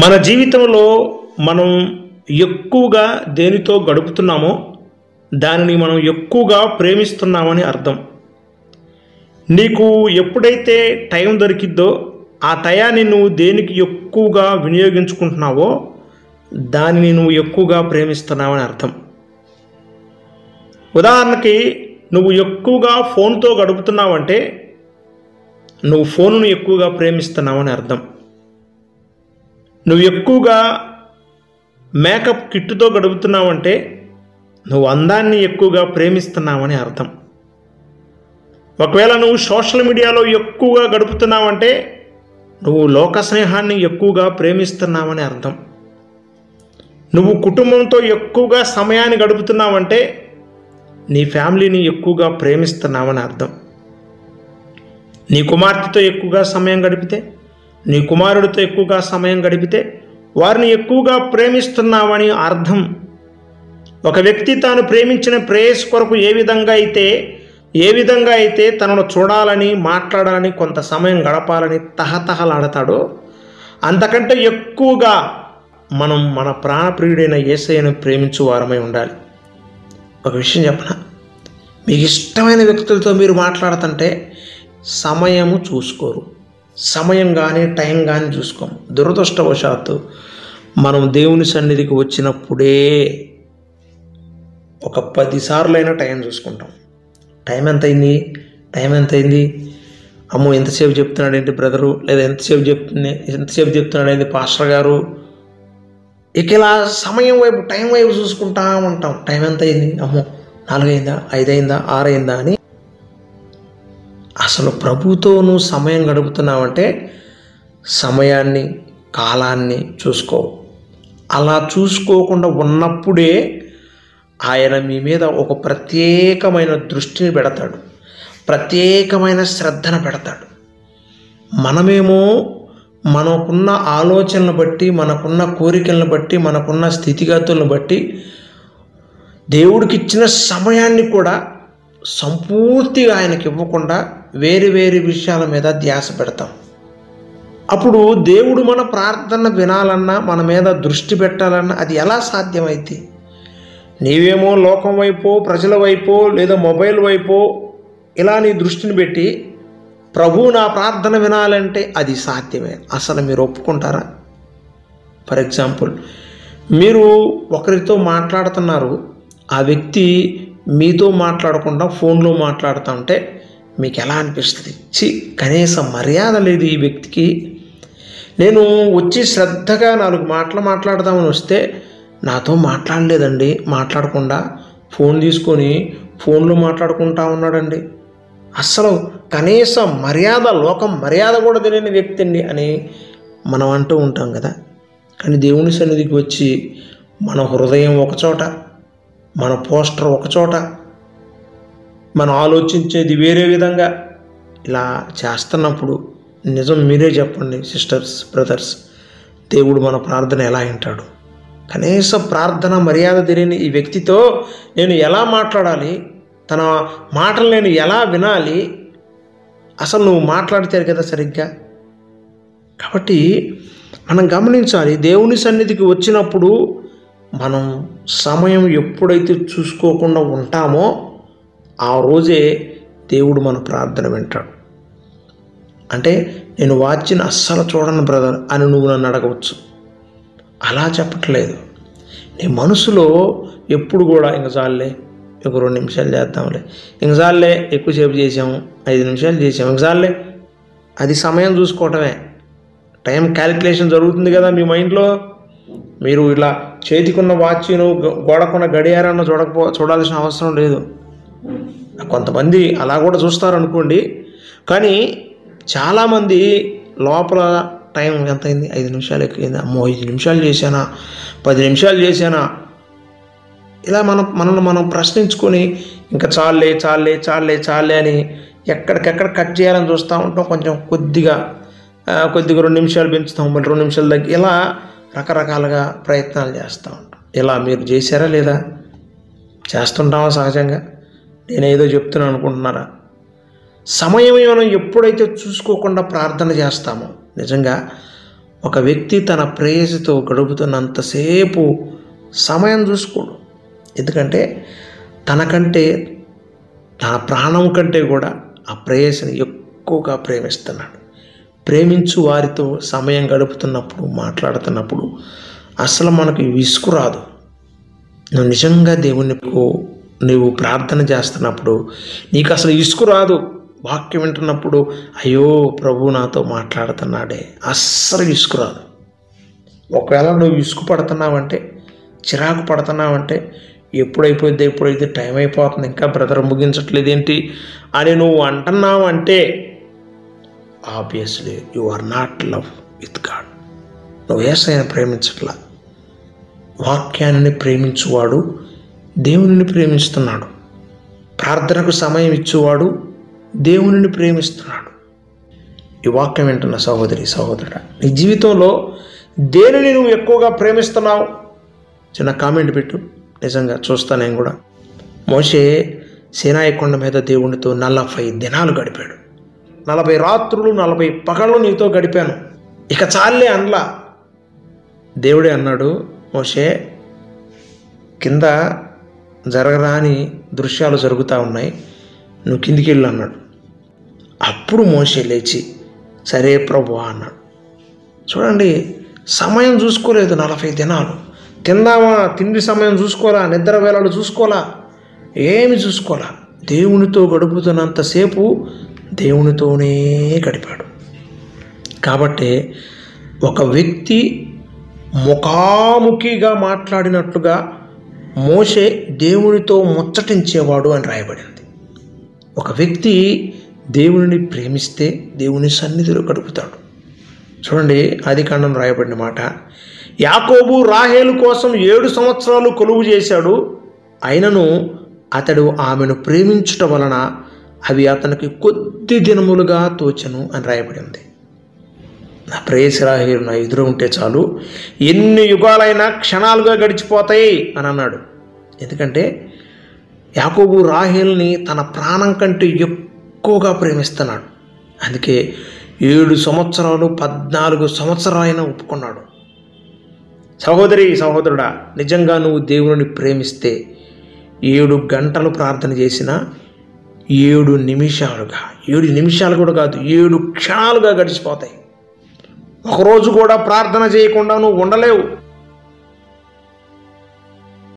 మన జీవితంలో మనం ఎక్కువగా దేనితో గడుపుతున్నామో దానిని మనం ఎక్కువగా ప్రేమిస్తున్నామని అర్థం. నీకు ఎప్పుడైతే టైం దొరికిద్దో ఆ టయాన్ని నువ్వు దేనికి ఎక్కువగా వినియోగించుకుంటున్నావో దానిని నువ్వు ఎక్కువగా ప్రేమిస్తున్నావని అర్థం. ఉదాహరణకి నువ్వు ఎక్కువగా ఫోన్తో గడుపుతున్నావంటే నువ్వు ఫోన్ను ఎక్కువగా ప్రేమిస్తున్నావని అర్థం. నువ్వు ఎక్కువగా మేకప్ కిట్తో గడుపుతున్నావంటే నువ్వు అందాన్ని ఎక్కువగా ప్రేమిస్తున్నావని అర్థం. ఒకవేళ నువ్వు సోషల్ మీడియాలో ఎక్కువగా గడుపుతున్నావంటే నువ్వు లోక స్నేహాన్ని ఎక్కువగా ప్రేమిస్తున్నావని అర్థం. నువ్వు కుటుంబంతో ఎక్కువగా సమయాన్ని గడుపుతున్నావంటే నీ ఫ్యామిలీని ఎక్కువగా ప్రేమిస్తున్నావని అర్థం. నీ కుమార్తెతో ఎక్కువగా సమయం గడిపితే, నీ కుమారుడితో ఎక్కువగా సమయం గడిపితే వారిని ఎక్కువగా ప్రేమిస్తున్నావని అర్థం. ఒక వ్యక్తి తాను ప్రేమించిన ప్రేయస్ కొరకు ఏ విధంగా అయితే తనను చూడాలని, మాట్లాడాలని, కొంత సమయం గడపాలని తహతహలాడతాడో అంతకంటే ఎక్కువగా మనం మన ప్రాణప్రియుడైన యేసయ్యను ప్రేమించు వారమై ఉండాలి. ఒక విషయం చెప్పనా, మీకు ఇష్టమైన వ్యక్తులతో మీరు మాట్లాడుతుంటే సమయము చూసుకోరు, సమయం కానీ టైం కానీ చూసుకోము. దురదృష్టవశాత్తు మనం దేవుని సన్నిధికి వచ్చినప్పుడే ఒక 10 సార్లైనా టైం చూసుకుంటాం. టైం ఎంత అయింది, అమ్మో ఎంతసేపు చెప్తున్నాడు ఏంటి బ్రదరు, లేదా ఎంతసేపు చెప్తున్నాడు ఏంటి పాస్టర్ గారు. ఇక ఇలా సమయం వైపు, టైం వైపు చూసుకుంటా ఉంటాం. టైం ఎంత అయింది, అమ్మో 4 అయిందా, 5 అయిందా, 6 అయిందా అని. అసలు ప్రభుతో నువ్వు సమయం గడుపుతున్నావంటే సమయాన్ని, కాలాన్ని చూసుకో. అలా చూసుకోకుండా ఉన్నప్పుడే ఆయన మీ మీద ఒక ప్రత్యేకమైన దృష్టిని పెడతాడు, ప్రత్యేకమైన శ్రద్ధను పెడతాడు. మనమేమో మనకున్న ఆలోచనలు బట్టి, మనకున్న కోరికలను బట్టి, మనకున్న స్థితిగతులను బట్టి దేవుడికి ఇచ్చిన సమయాన్ని కూడా సంపూర్తిగా ఆయనకి ఇవ్వకుండా వేరు వేరు విషయాల మీద ధ్యాస పెడతాం. అప్పుడు దేవుడు మన ప్రార్థన వినాలన్నా, మన మీద దృష్టి పెట్టాలన్నా అది ఎలా సాధ్యమైతే? నీవేమో లోకం వైపో, ప్రజల వైపో, లేదా మొబైల్ వైపో ఇలా నీ దృష్టిని పెట్టి ప్రభు నా ప్రార్థన వినాలంటే అది సాధ్యమే. అసలు మీరు ఒప్పుకుంటారా? ఫర్ ఎగ్జాంపుల్, మీరు ఒకరితో మాట్లాడుతున్నారు, ఆ వ్యక్తి మీతో మాట్లాడకుండా ఫోన్లో మాట్లాడుతూ ఉంటే మీకు ఎలా అనిపిస్తుంది? కనీసం మర్యాద లేదు ఈ వ్యక్తికి. నేను వచ్చి శ్రద్ధగా 4 మాటలు మాట్లాడదామని వస్తే నాతో మాట్లాడలేదండి, మాట్లాడకుండా ఫోన్ తీసుకొని ఫోన్లో మాట్లాడుకుంటా ఉన్నాడండి. అస్సలు కనీసం మర్యాద, లోకం మర్యాద కూడా తెలియని వ్యక్తి అండి అని మనం అంటూ ఉంటాం కదా. కానీ దేవుని సన్నిధికి వచ్చి మన హృదయం ఒకచోట, మన పోస్టర్ ఒకచోట, మనం ఆలోచించేది వేరే విధంగా ఇలా చేస్తున్నప్పుడు నిజం మీరే చెప్పండి సిస్టర్స్, బ్రదర్స్, దేవుడు మన ప్రార్థన ఎలా వింటాడు? కనీసం ప్రార్థన మర్యాద తెలియని ఈ వ్యక్తితో నేను ఎలా మాట్లాడాలి, తన మాటలు నేను ఎలా వినాలి? అసలు నువ్వు మాట్లాడితే కదా సరిగ్గా. కాబట్టి మనం గమనించాలి, దేవుని సన్నిధికి వచ్చినప్పుడు మనం సమయం ఎప్పుడైతే చూసుకోకుండా ఉంటామో ఆ రోజే దేవుడు మన ప్రార్థన వింటాడు. అంటే నేను వాచ్ని అస్సలు చూడను బ్రదర్ అని నువ్వు నన్ను అడగవచ్చు. అలా చెప్పట్లేదు. నీ మనసులో ఎప్పుడు కూడా ఇంక చాలులే, ఒక 2 నిమిషాలు చేద్దాంలే, ఇంక చాలులే, ఎక్కువసేపు చేసాము, 5 నిమిషాలు చేసాము, ఇంక చాలులే, అది సమయం చూసుకోవటమే. టైం క్యాలిక్యులేషన్ జరుగుతుంది కదా మీ మైండ్లో. మీరు ఇలా చేతికున్న వాచ్ను, గోడకున్న గడియారాన్ని చూడాల్సిన అవసరం లేదు. కొంతమంది అలా కూడా చూస్తారనుకోండి, కానీ చాలామంది లోపల టైం ఎంత అయింది, 5 నిమిషాలు ఎక్కువైంది, అమ్మో 5 నిమిషాలు చేశానా, 10 నిమిషాలు చేశానా, ఇలా మనం ప్రశ్నించుకొని ఇంకా చాలే అని ఎక్కడికెక్కడ కట్ చేయాలని చూస్తూ ఉంటాం. కొంచెం కొద్దిగా 2 నిమిషాలు పెంచుతాం, మళ్ళీ 2 నిమిషాలు దగ్గర, ఇలా రకరకాలుగా ప్రయత్నాలు చేస్తూ ఉంటాం. ఇలా మీరు చేశారా లేదా? చేస్తుంటామా సహజంగా? నేనేదో చెప్తున్నాను అనుకుంటున్నారా? సమయం మనం ఎప్పుడైతే చూసుకోకుండా ప్రార్థన చేస్తామో నిజంగా ఒక వ్యక్తి తన ప్రేయసితో గడుపుతున్నంతసేపు సమయం చూసుకోడు. ఎందుకంటే తనకంటే, తన ప్రాణం కంటే కూడా ఆ ప్రేయసిని ఎక్కువగా ప్రేమిస్తున్నాడు. ప్రేమించు వారితో సమయం గడుపుతున్నప్పుడు, మాట్లాడుతున్నప్పుడు అసలు మనకు విసుగు రాదు. నువ్వు నిజంగా నీవు ప్రార్థన చేస్తున్నప్పుడు నీకు అసలు విసుగు రాదు. వాక్యం వింటున్నప్పుడు అయ్యో ప్రభు నాతో మాట్లాడుతున్నాడే, అస్సలు విసుగు రాదు. ఒకవేళ నువ్వు విసుగు పడుతున్నావంటే, చిరాకు పడుతున్నావంటే, ఎప్పుడైతే టైం అయిపోతుంది, ఇంకా బ్రదర్ ముగించట్లేదు ఏంటి అని నువ్వు అంటున్నావంటే obviously you are not love with God. నువ్వు యేసయ్యను ప్రేమించట్లా. వాక్యాన్ని ప్రేమించువాడు దేవునిని ప్రేమిస్తున్నాడు. ప్రార్థనకు సమయం ఇచ్చేవాడు దేవునిని ప్రేమిస్తున్నాడు. ఈ వాక్యం వింటున్న సహోదరి, సహోదరుడా, నీ జీవితంలో దేనిని నువ్వు ఎక్కువగా ప్రేమిస్తున్నావు? చిన్న కామెంట్ పెట్టు. నిజంగా చూస్తా నేను కూడా. మోషే సీనాయి కొండ మీద దేవునితో 40 దినాలు గడిపాడు. 40 రాత్రులు 40 పగళ్ళు నీతో గడిపాను, ఇక చాలే అనలా. దేవుడే అన్నాడు, మోషే కింద జరగరాని దృశ్యాలు జరుగుతూ ఉన్నాయి, నువ్వు కిందికి వెళ్ళు అన్నాడు. అప్పుడు మోషే లేచి సరే ప్రభువా అన్నాడు. చూడండి, సమయం చూసుకోలేదు. 40 దినాలు తిందామా, తిండి సమయం చూసుకోవాలా, నిద్ర వేళలు చూసుకోవాలా, ఏమి చూసుకోవాలా. దేవునితో గడుపుతున్నంతసేపు దేవునితోనే గడిపాడు. కాబట్టి ఒక వ్యక్తి ముఖాముఖిగా మాట్లాడినట్లుగా మోషే దేవునితో ముచ్చటించేవాడు అని రాయబడింది. ఒక వ్యక్తి దేవునిని ప్రేమిస్తే దేవుని సన్నిధిలో గడుపుతాడు. చూడండి, ఆదికాండం రాయబడిన మాట, యాకోబు రాహేలు కోసం 7 సంవత్సరాలు కొలువు చేశాడు, అయినను అతడు ఆమెను ప్రేమించుట వలన అవి అతనికి కొద్ది దినములుగా తోచెను అని రాయబడింది. నా ప్రేయసి రాహేలు నా ఎదురు ఉంటే చాలు, ఎన్ని యుగాలైనా క్షణాలుగా గడిచిపోతాయి అని అన్నాడు. ఎందుకంటే యాకోబు రాహేల్ని తన ప్రాణం కంటే ఎక్కువగా ప్రేమిస్తున్నాడు. అందుకే 7 సంవత్సరాలు 14 సంవత్సరాలైనా ఒప్పుకున్నాడు. సహోదరి, సహోదరుడా, నిజంగా నువ్వు దేవుని ప్రేమిస్తే 7 గంటలు ప్రార్థన చేసినా 7 నిమిషాలు కూడా కాదు, 7 క్షణాలుగా గడిచిపోతాయి. ఒకరోజు కూడా ప్రార్థన చేయకుండా నువ్వు ఉండలేవు.